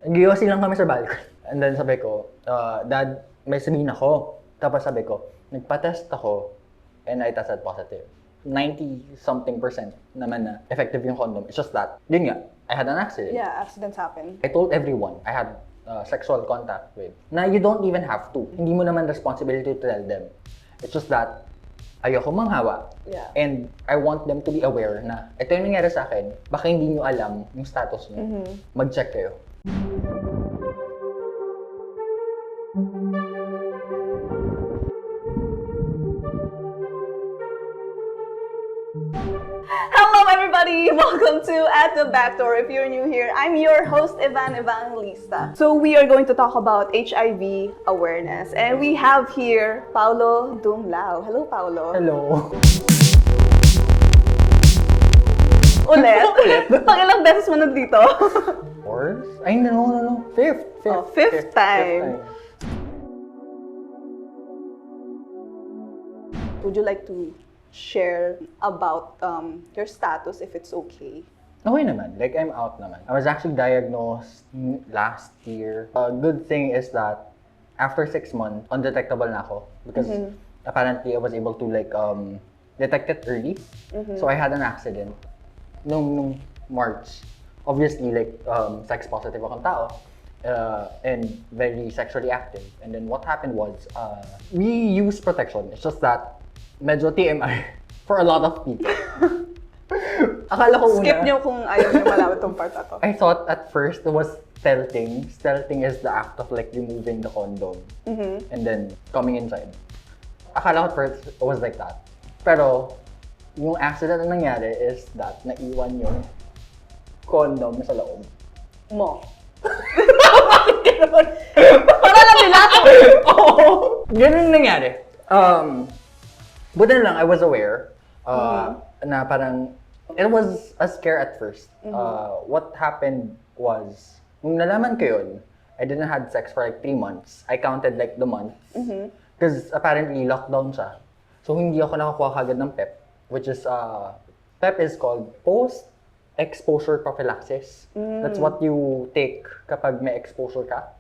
Nag-iossi lang kami sa balcony. And then sabi ko, Dad, may sabihin ako. Tapos sabi ko, nagpa-test ako and I tested positive. 90-something% naman na effective yung condom. It's just that, yun nga, I had an accident. Yeah, accidents happen. I told everyone I had sexual contact with. Na you don't even have to. Hindi mo naman responsibility to tell them. It's just that, ayoko manghawa. Yeah. And I want them to be aware na ito yung nangyari sa akin, baka hindi nyo alam yung status nyo. Mag-check kayo. Hello everybody! Welcome to At The Backdoor. If you're new here, I'm your host, Evangelista. So we are going to talk about HIV awareness. And we have here Paulo Dumlao. Hello, Paulo. Hello. Ulit? Pang ilang beses mo nandito? Fourth? Ay, no. Fifth. Oh, fifth time. Would you like to share about your status, if it's okay? Okay naman. Like, I'm out naman. I was actually diagnosed last year. A good thing is that after 6 months, undetectable na ako. Because apparently, I was able to detect it early. So, I had an accident nung March. Obviously, sex positive akong tao. And very sexually active. And then what happened was, we use protection. It's just that medyo TMI for a lot of people. Akala ko Skip nyo kung ayaw nyo malaman itong part na to. I thought at first it was stealthing. Stealthing is the act of removing the condom and then coming inside. Akala ko at first it was like that. Pero yung accident na nangyari is that naiwan yung condom sa loob. Mo. Para lang nila. Oo. Ganun nangyari. Buti na lang, I was aware na parang, it was a scare at first. What happened was, nung nalaman ko yun, I didn't have sex for 3 months. I counted the months. Because apparently, lockdown siya. So, hindi ako nakakuha kagad ng PEP, which is, PEP is called Post-Exposure Prophylaxis. That's what you take kapag may exposure ka.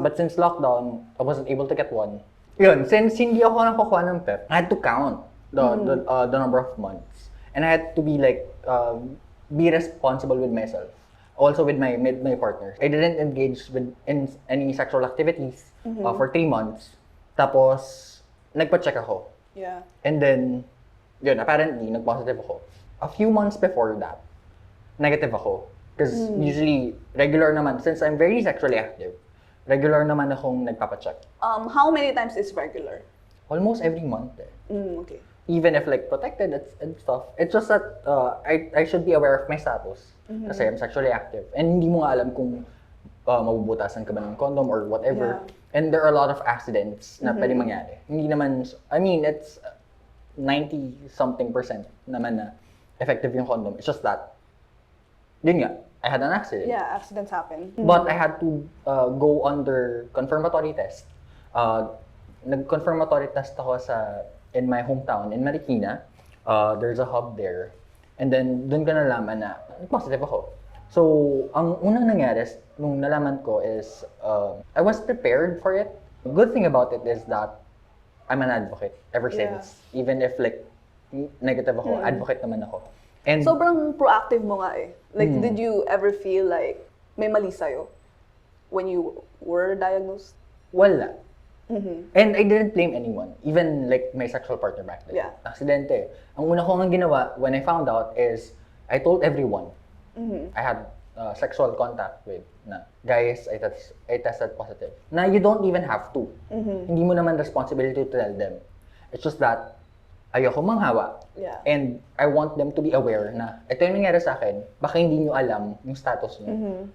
But since lockdown, I wasn't able to get one. Yun, since hindi ako nakakuha ng PEP, I had to count the number of months. And I had to be responsible with myself. Also with my partners. I didn't engage in any sexual activities for 3 months. Tapos, nagpa-check ako. Yeah. And then, yun, apparently, nag-positive ako. A few months before that, negative ako. Because usually, regular naman, since I'm very sexually active, regular naman akong nagpapacheck. How many times is regular? Almost every month. Okay. Even if protected and stuff. It's just that I should be aware of my status. Kasi I'm sexually active. And hindi mo nga alam kung mabubutasan ka ba ng condom or whatever. Yeah. And there are a lot of accidents na pwede mangyari. Hindi naman, I mean, it's 90-something% naman na effective yung condom. It's just that, yun nga, I had an accident. Yeah, accidents happen. But I had to go under confirmatory test. Nag-confirmatory test ako in my hometown, in Marikina. There's a hub there. And then, dun ko nalaman na positive ako. So, ang unang nangyari nung nalaman ko is, I was prepared for it. Good thing about it is that I'm an advocate ever since. Even if negative ako, advocate naman ako. And sobrang proactive mo nga eh. Did you ever feel like may mali sa'yo when you were diagnosed? Wala. And I didn't blame anyone, even my sexual partner back then. Yeah. Aksidente. Ang una ko nga ginawa when I found out is, I told everyone I had sexual contact with na, guys, I tested positive. Na you don't even have to. Hindi mo naman responsibility to tell them. It's just that, ayoko manghawa. Yeah. And I want them to be aware na ito yung nangyari sa akin, baka hindi nyo alam yung status nyo.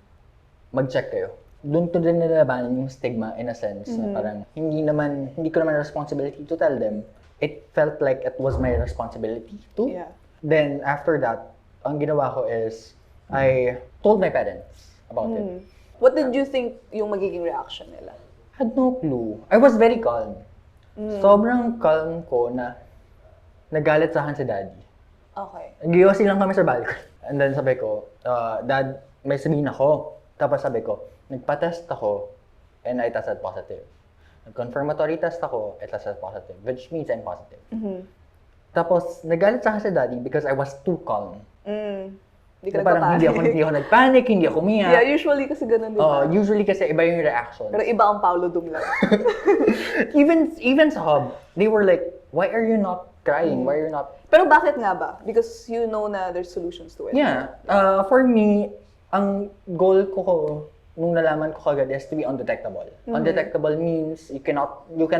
Mag-check kayo. Doon ko din nilalabanan yung stigma in a sense na parang hindi ko naman responsibility to tell them. It felt like it was my responsibility to. Yeah. Then after that, ang ginawa ko is I told my parents about it. What did you think yung magiging reaction nila? Had no clue. I was very calm. Sobrang calm ko na nagalit sa akin si daddy. Okay. Nag-iossi lang kami sa balcony. And then sabi ko, Dad, may sabihin ako. Tapos sabi ko, nagpa-test ako, and I tested positive. Nag-confirmatory test ako, I tested positive, which means I'm positive. Tapos, nagalit sa akin si daddy because I was too calm. Hindi ka Parang hindi ako nagpanic, hindi ako umiyak. Yeah, usually kasi ganun, di ba? Usually kasi iba yung reaction. Pero iba ang Paulo Dum lang. even sa hub, they were like, why are you not crying? Why are you not... Pero bakit nga ba? Because you know na there's solutions to it. Yeah. For me, ang goal ko nung nalaman ko kagad is to be undetectable. Undetectable means you can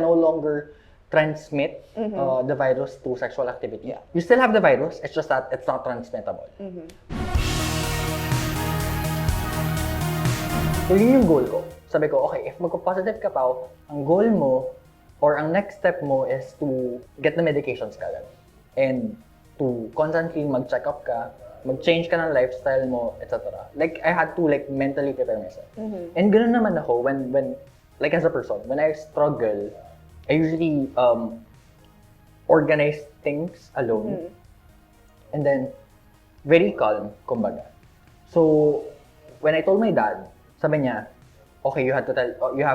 no longer transmit the virus through sexual activity. Yeah. You still have the virus, it's just that it's not transmittable. So yun yung goal ko. Sabi ko, okay, if magpo-positive ka pa, ang goal mo or ang next step mo is to get the medications kagad. And to constantly mag-check up ka, mag-change ka ng lifestyle mo, etc. Like, I had to like mentally prepare myself. And ganoon naman ako when like as a person, when I struggle, I usually organize things alone. And then, very calm, kumbaga. So, when I told my dad, sabi niya, okay, you have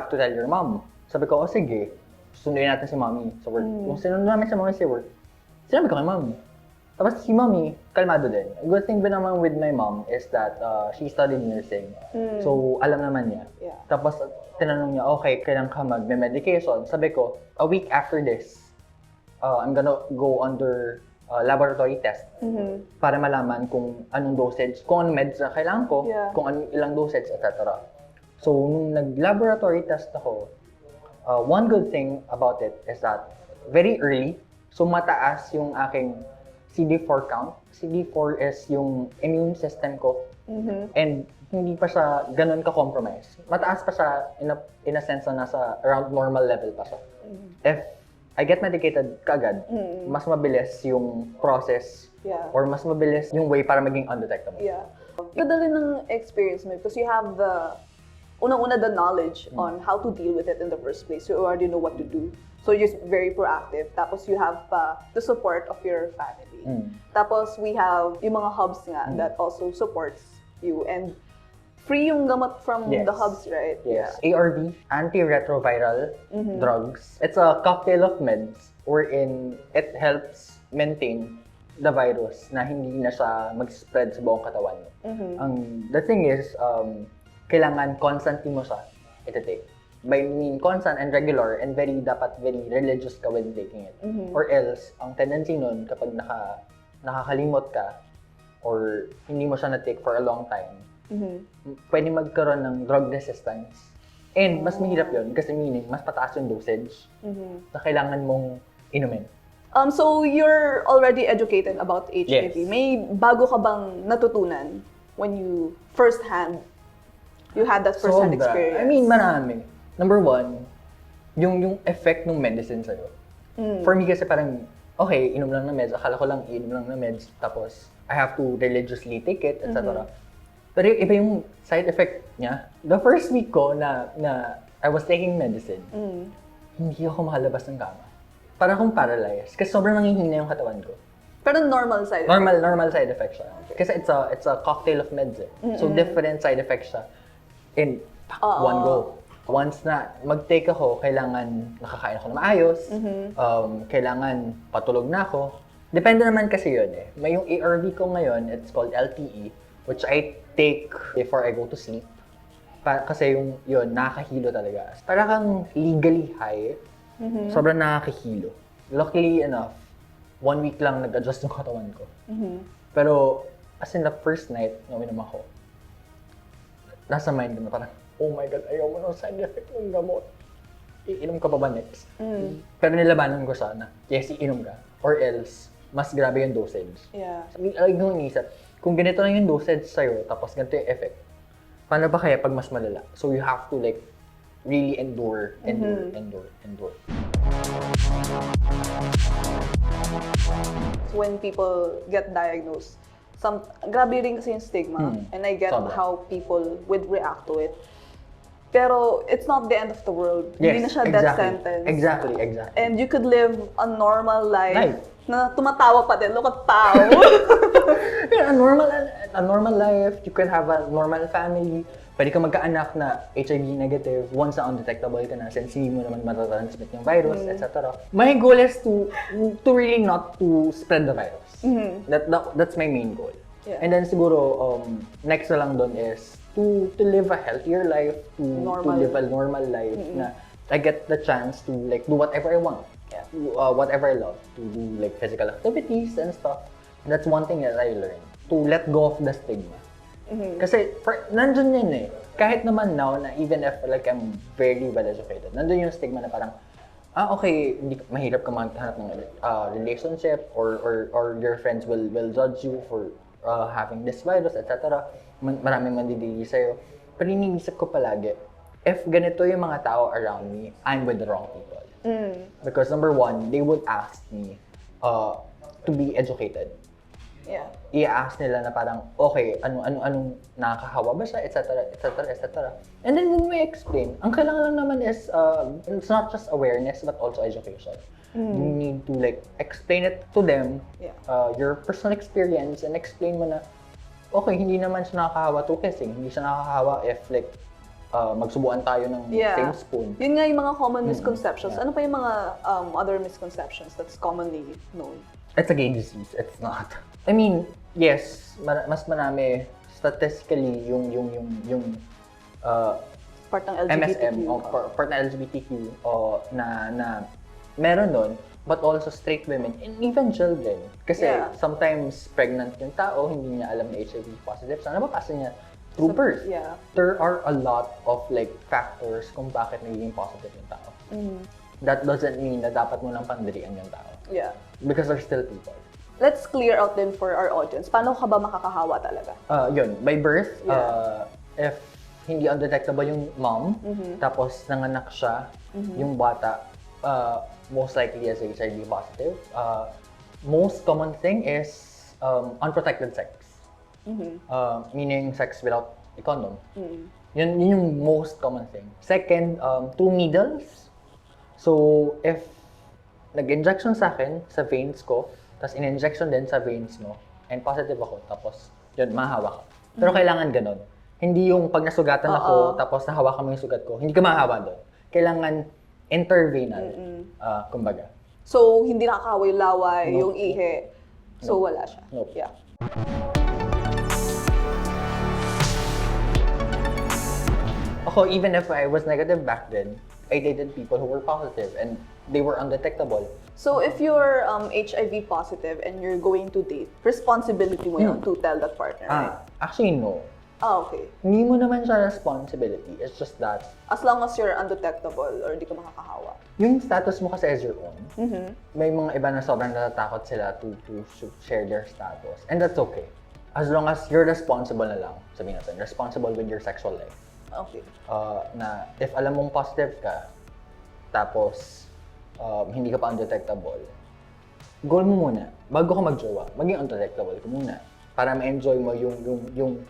to tell your mom. Sabi ko, sige, sunduin natin si mommy sa work. Kung sinunod namin si mommy sa work, sinabi ko kay mommy. Tapos si mommy, kalmado din. A good thing ba naman with my mom is that she studied nursing. So, alam naman niya. Yeah. Tapos, tinanong niya, okay, kailan ka mag-medication? Sabi ko, a week after this, I'm gonna go under laboratory test para malaman kung anong dosage, kung anong meds na kailangan ko, kung anong ilang dosage, etc. So, nung nag-laboratory test ako, one good thing about it is that very early, so mataas yung aking CD4 count. CD4 is yung immune system ko. And hindi pa siya ganun ka-compromise. Mataas pa siya in a sense na nasa around normal level pa siya. If I get medicated kagad, mas mabilis yung process or mas mabilis yung way para maging undetectable. Yeah. Ganda rin ng experience mo because you have the unang-una the knowledge on how to deal with it in the first place. You already know what to do. So you're just very proactive. Tapos you have the support of your family. Tapos we have yung mga hubs nga that also supports you and free yung gamot from the hubs, right? Yes. ARV, antiretroviral drugs. It's a cocktail of meds wherein it helps maintain the virus na hindi na siya mag-spread sa buong katawan mo. The thing is, kailangan constantly mo siya iti-take. By mean constant and regular and dapat very religious ka when taking it. Or else, ang tendency nun kapag nakakalimot ka or hindi mo siya na-take for a long time, pwede magkaroon ng drug resistance. And mas mahirap yun kasi meaning mas pataas yung dosage na kailangan mong inumin. So you're already educated about HIV. Yes. May bago ka bang natutunan when you had that first-hand experience? I mean, marami. Number one, yung effect ng medicine sa'yo. For me kasi parang, okay, inom lang ng meds. Akala ko lang inom lang ng meds. Tapos, I have to religiously take it, etc. Pero iba yung side effect niya. The first week ko na I was taking medicine, hindi ako makalabas ng kama. Parang akong paralyzed. Kasi sobrang nanghihina yung katawan ko. Pero normal side effect? Normal side effect siya. Kasi it's a cocktail of meds eh. So different side effects siya. In one go. Once na mag-take ako, kailangan nakakain ako na maayos, kailangan patulog na ako. Depende naman kasi yun eh. May yung ARV ko ngayon, it's called LTE, which I take before I go to sleep. Kasi yun, nakakahilo talaga. Para kang legally high, sobrang nakakahilo. Luckily enough, 1 week lang nag-adjust yung katawan ko. Pero, as in the first night na uminom ako, nasa mind ko na parang, oh my God, ayaw mo ng side effect ng gamot. Iinom ka pa ba next? Pero nilabanan ko sana, yes, iinom ka. Or else, mas grabe yung dosage. Yeah. Lagi kong inisip, kung ganito lang yung dosage sa'yo, tapos ganito yung effect, paano ba kaya pag mas malala? So you have to like, really endure. When people get diagnosed, grabe rin kasi yung stigma. And I get how people would react to it. Pero it's not the end of the world. Yes, Hindi na siya death sentence. Exactly. And you could live a normal life na tumatawa pa din. Look at Pao. Yeah, a normal life. You can have a normal family. pwede ka magkaanak na HIV negative once na undetectable ka na since hindi mo naman matatransmit yung virus, etc. My goal is to really not to spread the virus. That's my main goal. Yeah. And then siguro, next na lang doon is to live a healthier life, to live a normal life na I get the chance to like do whatever I want. Yeah. Whatever I love, to do like physical activities and stuff. That's one thing that I learned, to let go of the stigma. Kasi nandun yun eh. Kahit naman now na even if like I'm very well educated, nandun yung stigma na parang, okay, mahirap ka maghanap ng relationship or your friends will judge you for having this virus, etc. Maraming mandidiri sa'yo. Pero iniisip ko palagi, if ganito yung mga tao around me, I'm with the wrong people. Because number one, they would ask me to be educated. Yeah. I-ask nila na parang, okay, anong nakakahawa ba siya, etc., etc., etc. And then when we explain, ang kailangan lang naman is, it's not just awareness, but also education. You need to like explain it to them, your personal experience, and explain mo na, okay, hindi naman siya nakakahawa to kissing, hindi siya nakakahawa if like, magsubuan tayo ng same spoon. Yun nga yung mga common misconceptions. Ano pa yung mga other misconceptions that's commonly known? It's a gay disease. It's not. I mean, yes, mas marami statistically yung Part ng LGBTQ. MSM o part ng LGBTQ na meron nun, but also straight women and even children. Kasi sometimes pregnant yung tao, hindi niya alam na HIV positive. So nabapasa niya through birth. Yeah. There are a lot of like factors kung bakit nagiging positive yung tao. That doesn't mean na dapat mo lang pandirian yung tao. Yeah. Because there's still people. Let's clear out then for our audience. Paano ka ba makakahawa talaga? Yun, by birth, if hindi undetectable yung mom, tapos nanganak siya, yung bata, most likely is HIV positive. Most common thing is unprotected sex. Meaning sex without a condom. Yun yung most common thing. Second, through needles. So, if nag-injection sa akin, sa veins ko, tapos in-injection din sa veins mo, and positive ako, tapos yun, mahawa ka. Pero kailangan ganun. Hindi yung pag nasugatan ako, tapos nahawakan mo yung sugat ko, hindi ka mahawa doon. Kailangan intervenal, kumbaga. So, hindi nakakahawa yung laway, yung ihi. So, wala siya. Nope. Yeah. Ako, even if I was negative back then, I dated people who were positive and they were undetectable. So, if you're HIV positive and you're going to date, responsibility mo yun to tell that partner, right? Actually, no. Okay. Hindi mo naman siya responsibility. It's just that As long as you're undetectable or di ka makakahawa. yung status mo kasi is your own. May mga iba na sobrang natatakot sila to share their status. And that's okay. As long as you're responsible na lang, sabihin natin, responsible with your sexual life. Okay. Na if alam mong positive ka, tapos hindi ka pa undetectable, goal mo muna, bago ka magjowa, maging undetectable ka muna. Para ma-enjoy mo yung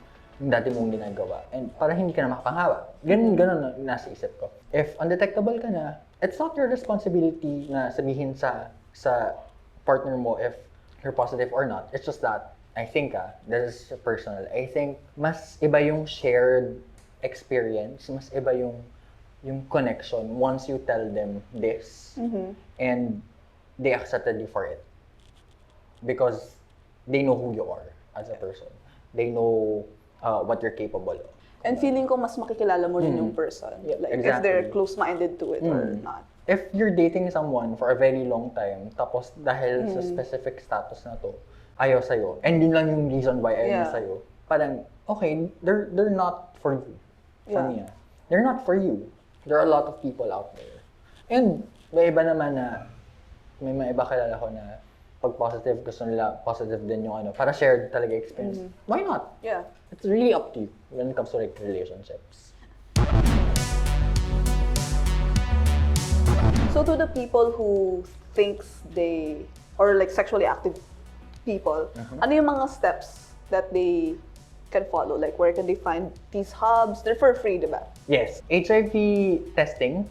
dati mong ginagawa. And para hindi ka na makapanghawa. Ganun na nasa isip ko. If undetectable ka na, it's not your responsibility na sabihin sa partner mo if you're positive or not. It's just that, I think this is personal. I think mas iba yung shared experience, mas iba yung connection once you tell them this and they accepted you for it. Because they know who you are as a person. They know what you're capable of. And feeling ko mas makikilala mo rin yung person. Yeah, Like, exactly. if they're close-minded to it or not. If you're dating someone for a very long time, tapos dahil sa specific status na to, ayaw sa'yo, and yun lang yung reason why ayaw sa'yo, parang, okay, they're not for you. For me, they're not for you. There are a lot of people out there. And may iba naman na, may mga iba kilala ko na pag positive, gusto nila positive din yung para shared talaga experience. Why not? Yeah. It's really up to you when it comes to like relationships. So to the people who thinks they, or like sexually active people, ano yung mga steps that they can follow? Like, where can they find these hubs? They're for free, diba? Yes, HIV testing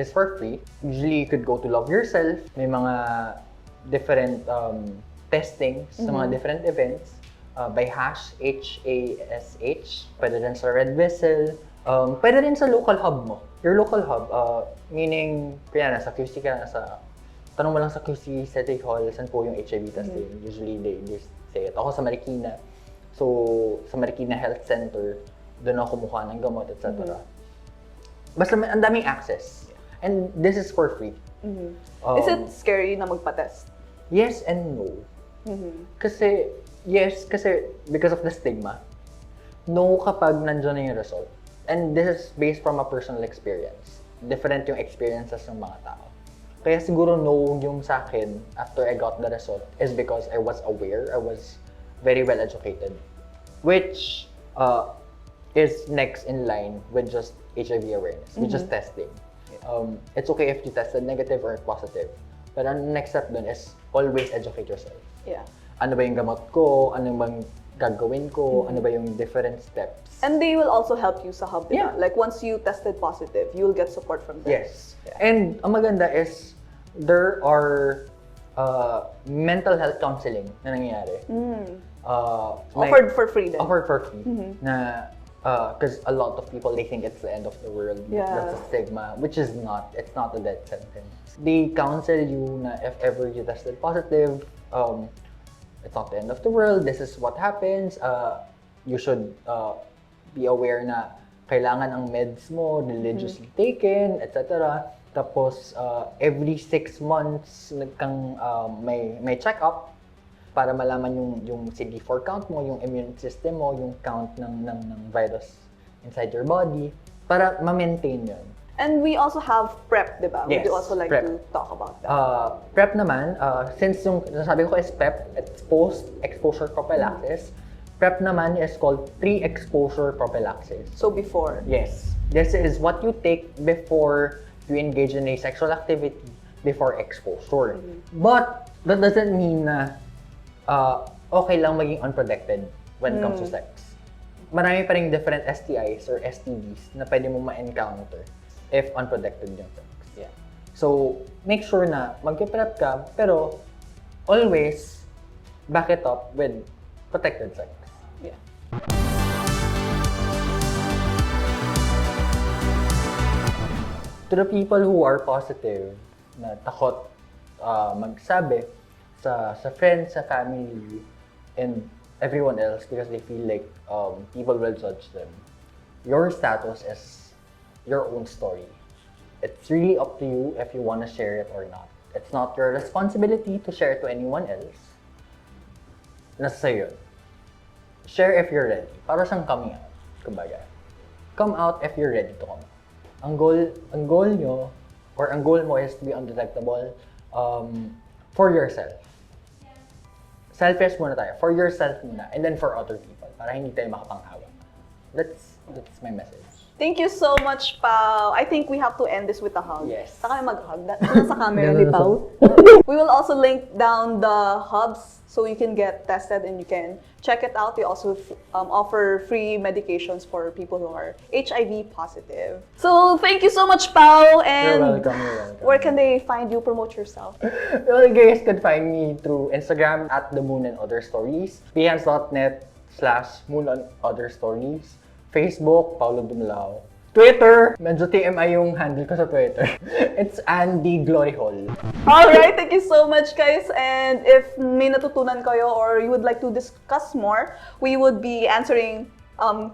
is for free. Usually, you could go to Love Yourself. May mga different testings sa mga different events. by hash, HASH. Pwede rin sa Red Whistle. Pwede rin sa local hub mo. Your local hub, meaning, kaya nasa QC ka, tanong mo lang sa QC City Hall, saan po yung HIV testing. Usually, they say it. Ako sa Marikina. So, sa Marikina Health Center, doon ako kumuha ng gamot, etc. Basta ang daming access. And this is for free. Is it scary na magpa-test? Yes and no. Kasi, yes, kasi because of the stigma. No kapag nandiyan na yung result. And this is based from a personal experience. Different yung experiences ng mga tao. Kaya siguro no yung sa akin after I got the result is because I was aware, I was very well educated. Which is next in line with just HIV awareness, with just testing. It's okay if you tested negative or positive. But ang next step dun is always educate yourself. Yeah. Ano ba yung gamot ko? Ano bang gagawin ko? Ano ba yung different steps? And they will also help you sa hub, diba? Yeah. Like once you tested positive, you'll get support from them. Yes. And ang maganda is there are mental health counseling na nangyayari. Offered for free then. Offered for free. Na because a lot of people, they think it's the end of the world. Yeah. That's a stigma, which is not. It's not a death sentence. They counsel you na if ever you tested positive, it's not the end of the world. This is what happens. You should be aware na kailangan ang meds mo religiously taken, etc. Tapos every 6 months nagkang may check-up para malaman yung CD4 count mo, yung immune system mo, yung count ng virus inside your body para ma-maintain yun. And we also have PrEP, diba? Yes, Would you also like PrEP. to talk about that? PrEP naman, since yung nasabi ko is PrEP, it's post-exposure prophylaxis. PrEP naman is called pre-exposure prophylaxis. So before? Yes. This is what you take before you engage in a sexual activity before exposure. But that doesn't mean na okay lang maging unprotected when it comes to sex. Marami pa ring different STIs or STDs na pwede mo ma-encounter if unprotected yung sex. Yeah. So, make sure na mag-prep ka, pero always back it up with protected sex. Yeah. To the people who are positive, na takot magsabi sa friends, sa family, and everyone else because they feel like people will judge them. Your status is your own story. It's really up to you if you want to share it or not. It's not your responsibility to share it to anyone else. Nasa sa'yo yun. Share if you're ready. Para siyang coming out. Kumbaga. Come out if you're ready to come out. Ang goal nyo, or ang goal mo is to be undetectable for yourself. Selfish muna tayo. For yourself muna. And then for other people. Para hindi tayo makapanghawa. That's my message. Thank you so much, Pao. I think we have to end this with a hug. Yes. Saka mag-hug. Nasa camera ni Pao. We will also link down the hubs so you can get tested and you can check it out. We also offer free medications for people who are HIV positive. So thank you so much, Pao. And You're welcome. where can they find you? Promote yourself. Well, you guys can find me through Instagram at the Moon and Other Stories, behance.net/moonandotherstories, Facebook, Paulo Dumlao, Twitter, medyo TMI yung handle ko sa Twitter. It's Andy Glory Hall. Alright, thank you so much, guys. And if may natutunan kayo or you would like to discuss more, we would be answering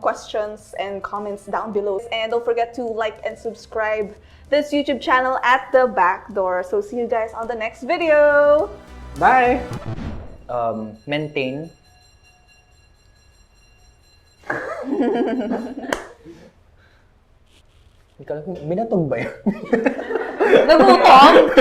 questions and comments down below. And don't forget to like and subscribe this YouTube channel At The Backdoor. So see you guys on the next video. Bye! Maintain. Binatog ba yun? Nagutong?